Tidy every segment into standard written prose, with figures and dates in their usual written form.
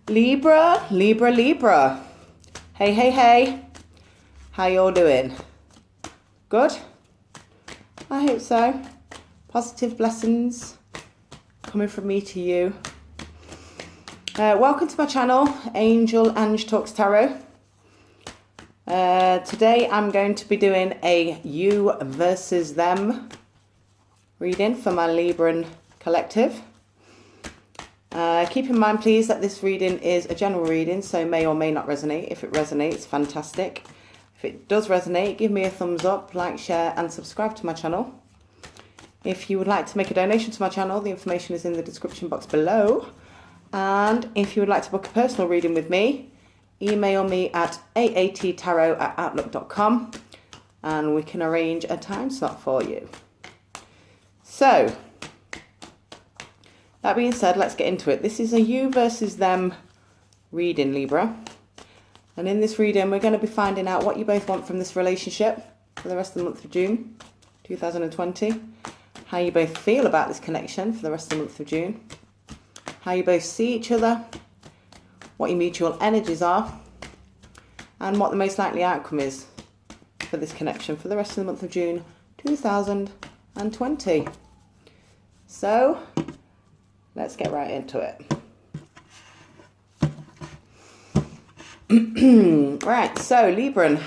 Libra, Libra, Libra. Hey, hey, hey. How y'all doing? Good? I hope so. Positive blessings coming from me to you. Welcome to my channel, Angel Ange Talks Tarot. Today I'm going to be doing a you versus them reading for my Libran collective. Keep in mind please that this reading is a general reading, so may or may not resonate. If it resonates, fantastic. If it does resonate, give me a thumbs up, like, share and subscribe to my channel. If you would like to make a donation to my channel, the information is in the description box below. And if you would like to book a personal reading with me, email me at aattarot@outlook.com and we can arrange a time slot for you. So, that being said, let's get into it. This is a you versus them reading, Libra. And in this reading, we're going to be finding out what you both want from this relationship for the rest of the month of June 2020. How you both feel about this connection for the rest of the month of June. How you both see each other. What your mutual energies are. And what the most likely outcome is for this connection for the rest of the month of June 2020. So, let's get right into it. Right, so Libran,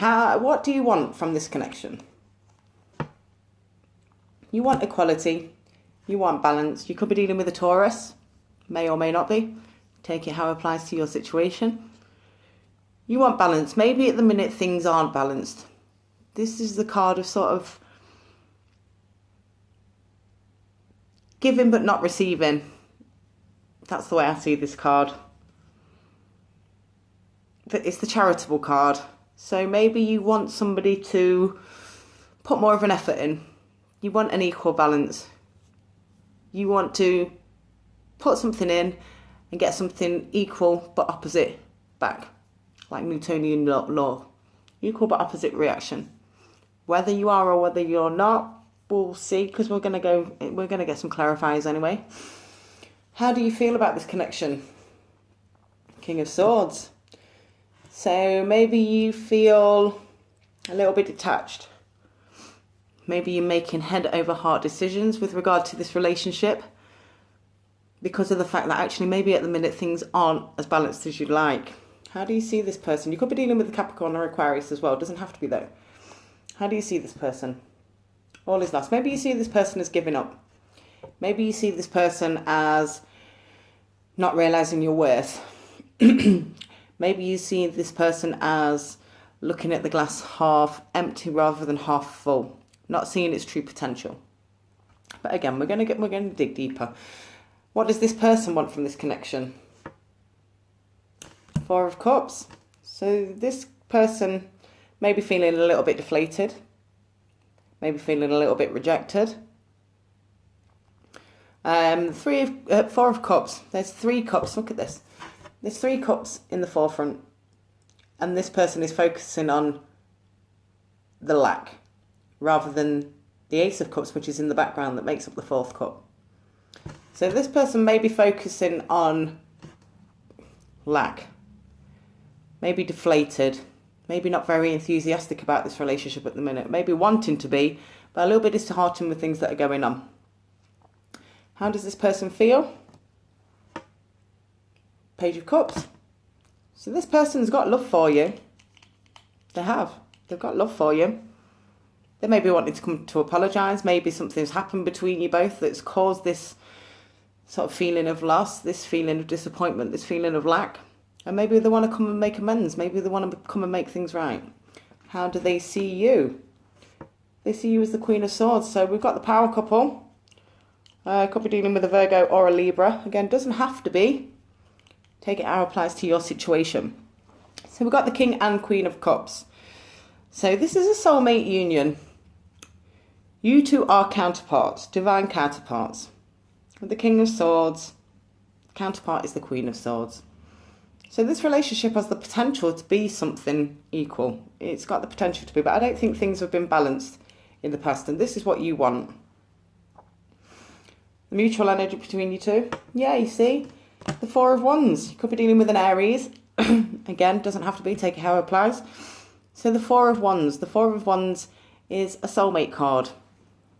what do you want from this connection? You want equality, you want balance. You could be dealing with a Taurus, may or may not be. Take it how it applies to your situation. You want balance. Maybe at the minute things aren't balanced. This is the card of sort of giving but not receiving. That's the way I see this card. But it's the charitable card. So maybe you want somebody to put more of an effort in. You want an equal balance. You want to put something in and get something equal but opposite back. Like Newtonian law. Equal but opposite reaction. Whether you are or whether you're not, we'll see, because we're gonna get some clarifiers anyway. How do you feel about this connection? King of Swords. So maybe you feel a little bit detached. Maybe you're making head over heart decisions with regard to this relationship because of the fact that actually maybe at the minute things aren't as balanced as you'd like. How do you see this person? You could be dealing with a Capricorn or Aquarius as well. It doesn't have to be though. How do you see this person? All is lost. Maybe you see this person as giving up. Maybe you see this person as not realizing your worth. Maybe you see this person as looking at the glass half empty rather than half full, not seeing its true potential. But again, we're going to dig deeper. What does this person want from this connection? Four of Cups. So this person may be feeling a little bit deflated, maybe feeling a little bit rejected. Four of Cups. There's 3 cups. Look at this. There's 3 cups in the forefront, and this person is focusing on the lack rather than the Ace of Cups, which is in the background that makes up the 4th cup. So this person may be focusing on lack, maybe deflated, maybe not very enthusiastic about this relationship at the minute, maybe wanting to be, but a little bit disheartened with things that are going on. How does this person feel? Page of Cups. So this person's got love for you. They have. They've got love for you. They may be wanting to come to apologise. Maybe something's happened between you both that's caused this sort of feeling of loss, this feeling of disappointment, this feeling of lack. And maybe they want to come and make amends. Maybe they want to come and make things right. How do they see you? They see you as the Queen of Swords. So we've got the power couple. Could be dealing with a Virgo or a Libra. Again, doesn't have to be. Take it how it applies to your situation. So we've got the King and Queen of Cups. So this is a soulmate union. You two are counterparts, divine counterparts. With the King of Swords, counterpart is the Queen of Swords. So this relationship has the potential to be something equal. It's got the potential to be, but I don't think things have been balanced in the past, and this is what you want. The mutual energy between you two. Yeah, you see, The Four of Wands. You could be dealing with an Aries. Again, doesn't have to be, take it how it applies. So the Four of Wands. The Four of Wands is a soulmate card.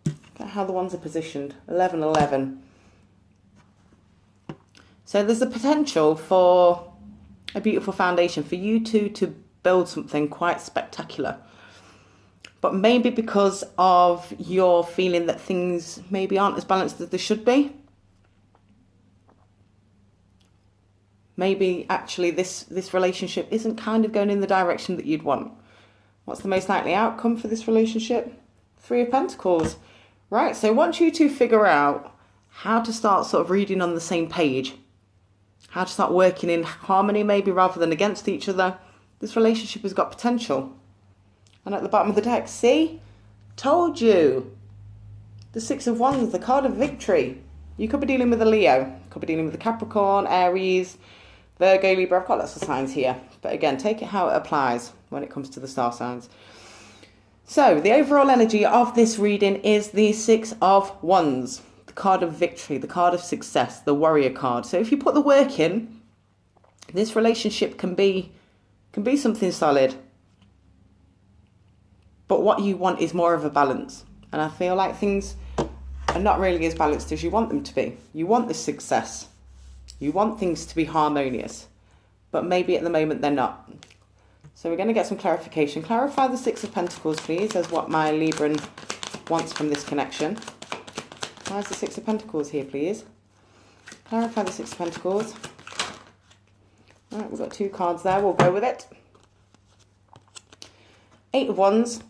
Look at how the wands are positioned. 11, 11. So there's a potential for a beautiful foundation for you two to build something quite spectacular. But maybe because of your feeling that things maybe aren't as balanced as they should be. Maybe actually this relationship isn't kind of going in the direction that you'd want. What's the most likely outcome for this relationship? Three of Pentacles. Right, so once you two figure out how to start sort of reading on the same page, how to start working in harmony maybe rather than against each other, this relationship has got potential. And at the bottom of the deck, see? Told you. The Six of Wands, the card of victory. You could be dealing with a Leo. Could be dealing with a Capricorn, Aries, Virgo, Libra. I've got lots of signs here. But again, take it how it applies when it comes to the star signs. So, the overall energy of this reading is the Six of Wands. The card of victory, the card of success, the warrior card. So if you put the work in, this relationship can be something solid. But what you want is more of a balance. And I feel like things are not really as balanced as you want them to be. You want this success. You want things to be harmonious. But maybe at the moment they're not. So we're going to get some clarification. Clarify the Six of Pentacles, please, as what my Libran wants from this connection. Why is the Six of Pentacles here, please? Clarify the Six of Pentacles. All right, we've got two cards there. We'll go with it. Eight of Wands.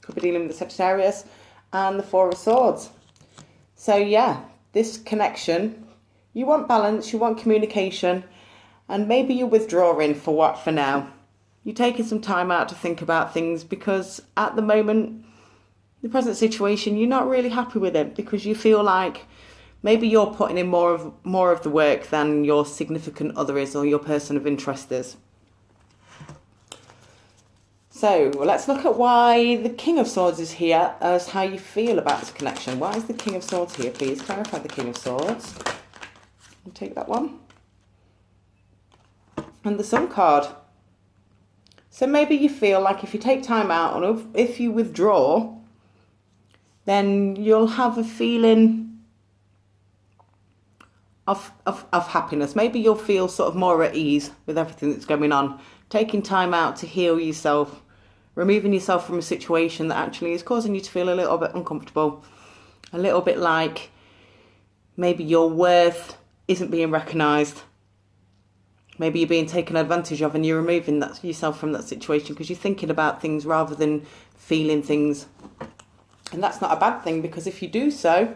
Could be dealing with the Sagittarius. And the Four of Swords. So, yeah, this connection, you want balance, you want communication, and maybe you're withdrawing for now. You're taking some time out to think about things because at the moment, the present situation, you're not really happy with it because you feel like maybe you're putting in more of the work than your significant other is or your person of interest is. So let's look at why the King of Swords is here as how you feel about this connection. Why is the King of Swords here, please? Clarify the King of Swords. I'll take that one. And the Sun card. So maybe you feel like if you take time out and if you withdraw, then you'll have a feeling of happiness. Maybe you'll feel sort of more at ease with everything that's going on. Taking time out to heal yourself, removing yourself from a situation that actually is causing you to feel a little bit uncomfortable, a little bit like maybe your worth isn't being recognised. Maybe you're being taken advantage of and you're removing yourself from that situation because you're thinking about things rather than feeling things. And that's not a bad thing because if you do so,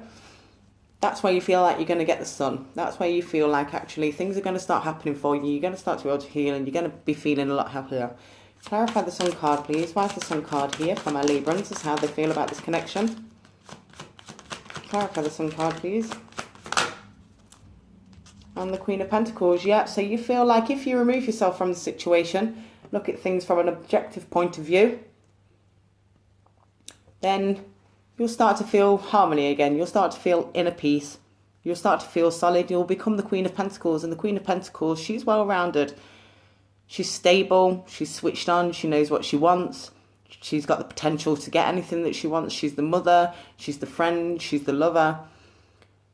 that's where you feel like you're going to get the sun. That's where you feel like actually things are going to start happening for you. You're going to start to be able to heal and you're going to be feeling a lot happier. Clarify the Sun card, please. Why is the Sun card here for my Librans? This is how they feel about this connection. Clarify the Sun card, please. And the Queen of Pentacles, yeah. So you feel like if you remove yourself from the situation, look at things from an objective point of view, then you'll start to feel harmony again. You'll start to feel inner peace. You'll start to feel solid. You'll become the Queen of Pentacles. And the Queen of Pentacles, she's well-rounded. She's stable. She's switched on. She knows what she wants. She's got the potential to get anything that she wants. She's the mother. She's the friend. She's the lover.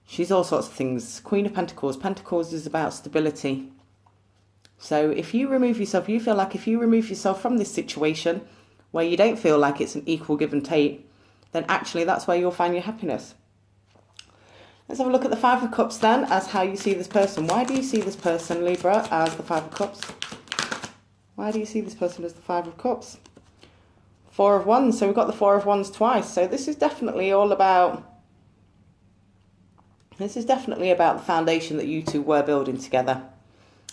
She's all sorts of things. Queen of Pentacles. Pentacles is about stability. So if you remove yourself, you feel like if you remove yourself from this situation where you don't feel like it's an equal give and take, then actually that's where you'll find your happiness. Let's have a look at the Five of Cups then, as how you see this person. Why do you see this person, Libra, as the Five of Cups? Why do you see this person as the Five of Cups? Four of Wands. So we've got the Four of Wands twice. So this is definitely all about... This is definitely about the foundation that you two were building together.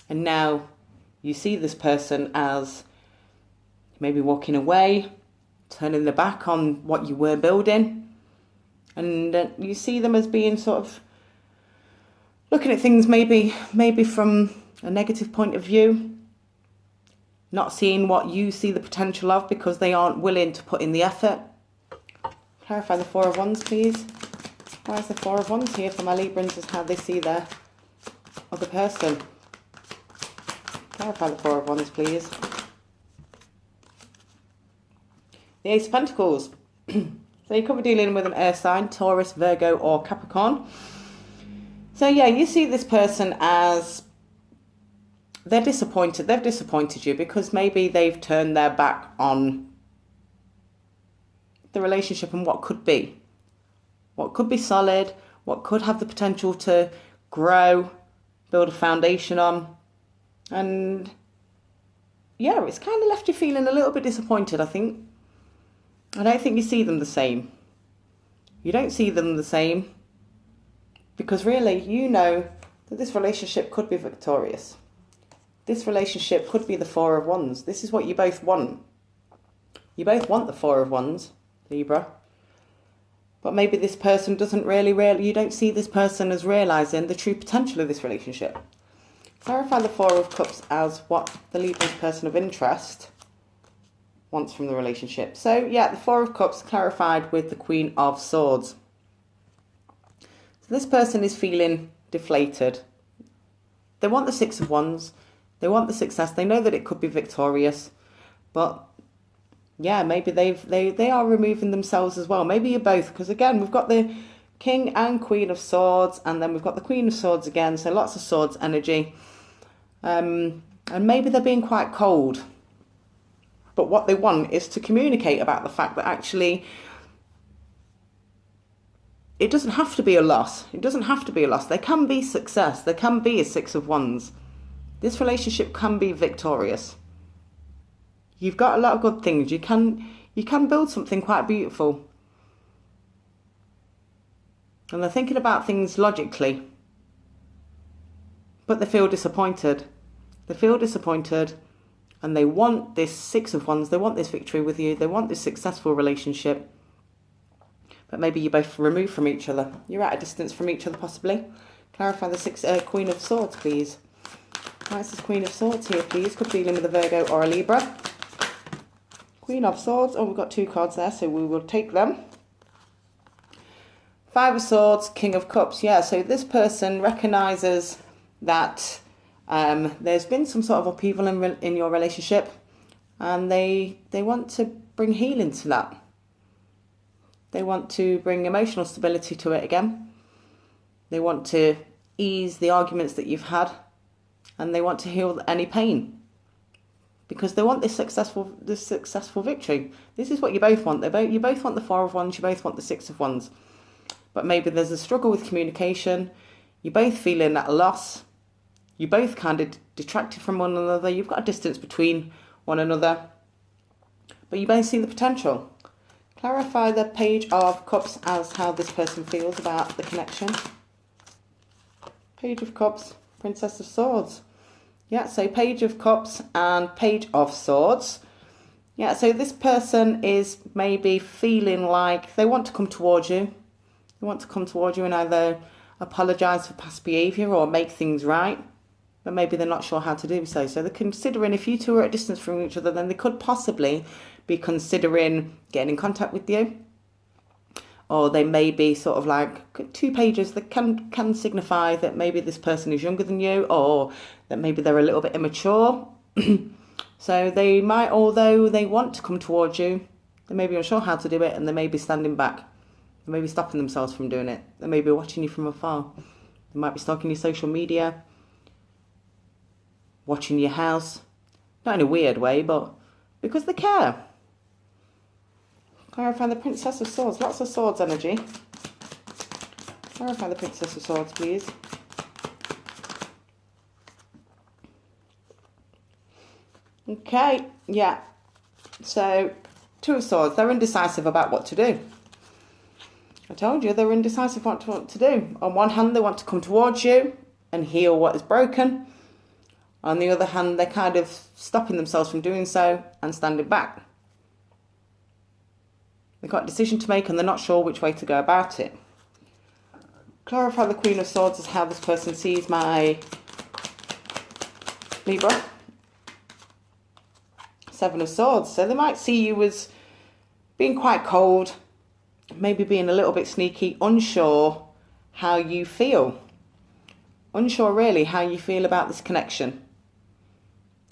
And now you see this person as maybe walking away, turning their back on what you were building. And you see them as being sort of looking at things maybe from a negative point of view. Not seeing what you see the potential of because they aren't willing to put in the effort. Clarify the Four of Wands, please. Why is the Four of Wands here for my Librans as how they see their other person? Clarify the Four of Wands, please. The Ace of Pentacles. So you could be dealing with an earth sign, Taurus, Virgo, or Capricorn. So yeah, you see this person as they're disappointed. They've disappointed you because maybe they've turned their back on the relationship and what could be. What could be solid, what could have the potential to grow, build a foundation on. And yeah, it's kind of left you feeling a little bit disappointed, I think. I don't think you see them the same. You don't see them the same because really you know that this relationship could be victorious. This relationship could be the Four of Wands. This is what you both want. You both want the Four of Wands, Libra. But maybe this person doesn't you don't see this person as realising the true potential of this relationship. Clarify the Four of Cups as what the Libra's person of interest wants from the relationship. So yeah, the Four of Cups clarified with the Queen of Swords. So this person is feeling deflated. They want the Six of Wands. They want the success. They know that it could be victorious. But yeah, maybe they are removing themselves as well. Maybe you're both. Because again, we've got the King and Queen of Swords. And then we've got the Queen of Swords again. So lots of swords energy. And maybe they're being quite cold. But what they want is to communicate about the fact that actually it doesn't have to be a loss. It doesn't have to be a loss. There can be success. There can be a Six of Wands. This relationship can be victorious. You've got a lot of good things. You can build something quite beautiful. And they're thinking about things logically. But they feel disappointed. They feel disappointed. And they want this Six of Wands. They want this victory with you. They want this successful relationship. But maybe you're both removed from each other. You're at a distance from each other, possibly. Clarify the Queen of Swords, please. Why is this Queen of Swords here, please? Could be dealing with a Virgo or a Libra. Queen of Swords. Oh, we've got two cards there, so we will take them. Five of Swords, King of Cups. Yeah, so this person recognises that there's been some sort of upheaval in your relationship, and they want to bring healing to that. They want to bring emotional stability to it again. They want to ease the arguments that you've had, and they want to heal any pain because they want this successful victory. This is what you both want. You both want the Four of Wands. You both want the Six of Wands. But maybe there's a struggle with communication. You're both feeling at a loss. You're both kind of detracted from one another. You've got a distance between one another. But you both see the potential. Clarify the Page of Cups as how this person feels about the connection. Page of Cups, Princess of Swords. Yeah, so Page of Cups and Page of Swords. Yeah, so this person is maybe feeling like they want to come towards you. They want to come towards you and either apologise for past behaviour or make things right. But maybe they're not sure how to do so. So they're considering, if you two are at distance from each other, then they could possibly be considering getting in contact with you. Or they may be sort of like 2 pages that can signify that maybe this person is younger than you, or that maybe they're a little bit immature. So they might, although they want to come towards you, they may be unsure how to do it, and they may be standing back. They may be stopping themselves from doing it. They may be watching you from afar. They might be stalking your social media, watching your house. Not in a weird way, but because they care. Clarify the Princess of Swords. Lots of swords energy. Clarify the Princess of Swords, please. Okay, yeah. So, Two of Swords. They're indecisive about what to do. I told you they're indecisive what to do. On one hand, they want to come towards you and heal what is broken. On the other hand, they're kind of stopping themselves from doing so and standing back. They've got a decision to make and they're not sure which way to go about it. Clarify the Queen of Swords as how this person sees my Libra. Seven of Swords. So they might see you as being quite cold, maybe being a little bit sneaky, unsure how you feel. Unsure really how you feel about this connection.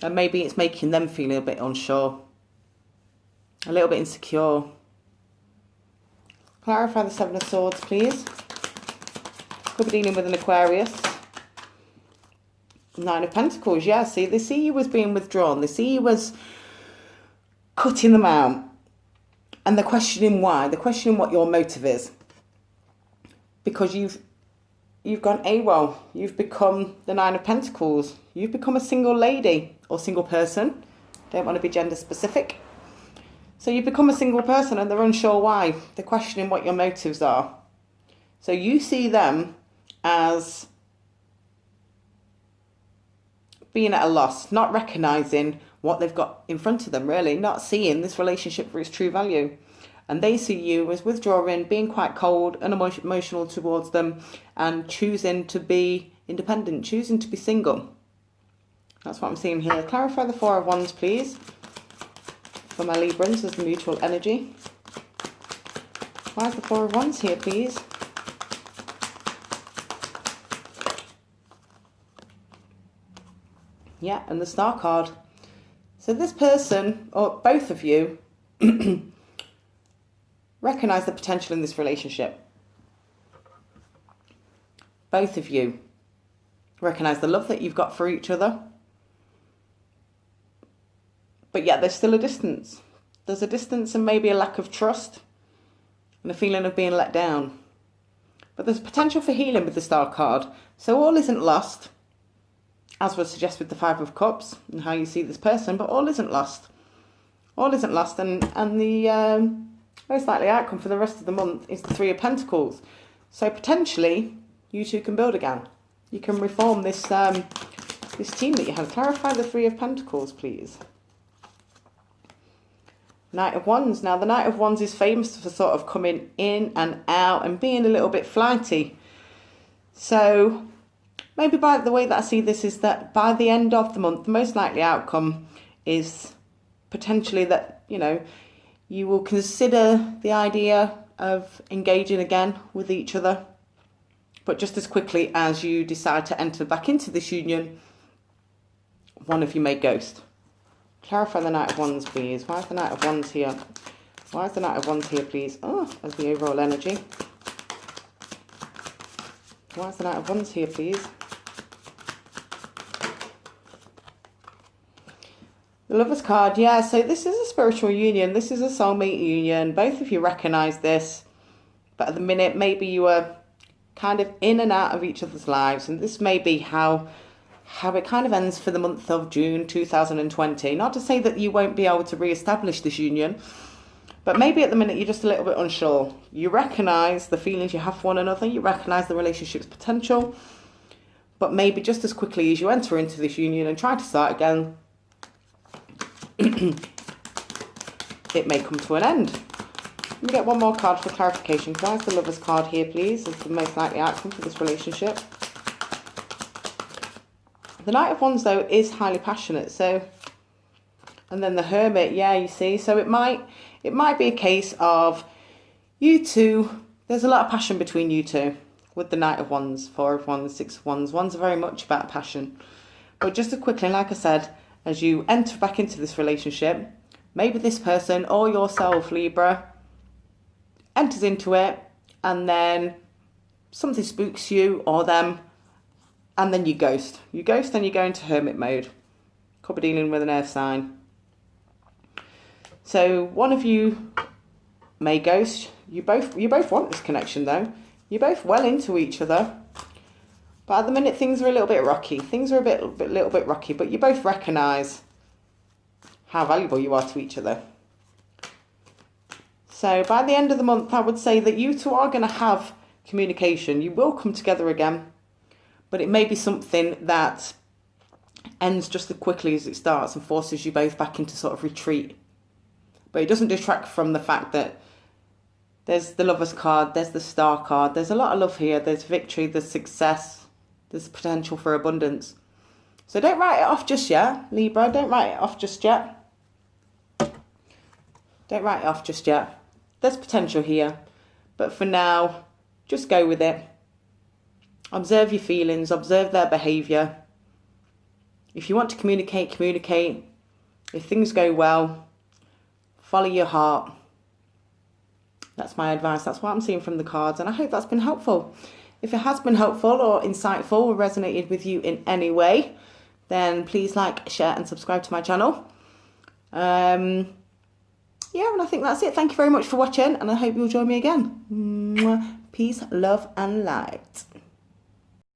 And maybe it's making them feel a bit unsure. A little bit insecure. Clarify the Seven of Swords, please. Could be dealing with an Aquarius. Nine of Pentacles, yeah. See, they see you as being withdrawn. They see you as cutting them out. And they're questioning why. They're questioning what your motive is. Because you've gone AWOL. You've become the Nine of Pentacles. You've become a single lady or single person. Don't want to be gender specific. So you've become a single person and they're unsure why. They're questioning what your motives are. So you see them as being at a loss, not recognising what they've got in front of them, really, not seeing this relationship for its true value. And they see you as withdrawing, being quite cold and emotional towards them, and choosing to be independent, choosing to be single. That's what I'm seeing here. Clarify the Four of Wands, please, for my Librans as the mutual energy. Why is the Four of Wands here, please? Yeah, and the Star card. So this person, or both of you, recognise the potential in this relationship. Both of you recognise the love that you've got for each other. But yet there's still a distance. There's a distance and maybe a lack of trust and a feeling of being let down. But there's potential for healing with the Star card. So all isn't lost, as would suggest with the Five of Cups and how you see this person, but all isn't lost. All isn't lost, and the most likely outcome for the rest of the month is the Three of Pentacles. So potentially, you two can build again. You can reform this this team that you have. Clarify the Three of Pentacles, please. Knight of Wands. Now, the Knight of Wands is famous for sort of coming in and out and being a little bit flighty. So maybe by the way that I see this is that by the end of the month, the most likely outcome is potentially that, you know, you will consider the idea of engaging again with each other. But just as quickly as you decide to enter back into this union, one of you may ghost. Clarify the Knight of Wands, please. Why is the Knight of Wands here? Why is the Knight of Wands here, please? Oh, as the overall energy. Why is the Knight of Wands here, please? The Lover's card, yeah, so this is a spiritual union. This is a soulmate union. Both of you recognise this. But at the minute, maybe you are kind of in and out of each other's lives. And this may be how it kind of ends for the month of June 2020. Not to say that you won't be able to re-establish this union, but maybe at the minute you're just a little bit unsure. You recognise the feelings you have for one another, you recognise the relationship's potential, but maybe just as quickly as you enter into this union and try to start again, it may come to an end. Let me get one more card for clarification. Why is the Lover's card here, please, as the most likely outcome for this relationship? The Knight of Wands, though, is highly passionate. So, and then the Hermit, yeah, you see. So it might be a case of you two. There's a lot of passion between you two with the Knight of Wands, Four of Wands, Six of Wands. Wands are very much about passion. But just as quickly, like I said, as you enter back into this relationship, maybe this person or yourself, Libra, enters into it, and then something spooks you or them. And then you ghost. You ghost and you go into hermit mode. Could be dealing with an earth sign. So one of you may ghost. You both want this connection though. You're both well into each other. But at the minute things are a little bit rocky. Things are a little bit rocky. But you both recognise how valuable you are to each other. So by the end of the month, I would say that you two are going to have communication. You will come together again. But it may be something that ends just as quickly as it starts and forces you both back into sort of retreat. But it doesn't detract from the fact that there's the Lover's card, there's the Star card, there's a lot of love here, there's victory, there's success, there's potential for abundance. So don't write it off just yet, Libra, don't write it off just yet. Don't write it off just yet. There's potential here. But for now, just go with it. Observe your feelings, observe their behaviour. If you want to communicate, communicate. If things go well, follow your heart. That's my advice. That's what I'm seeing from the cards, and I hope that's been helpful. If it has been helpful or insightful or resonated with you in any way, then please like, share and subscribe to my channel. Yeah, and I think that's it. Thank you very much for watching, and I hope you'll join me again. Peace, love and light.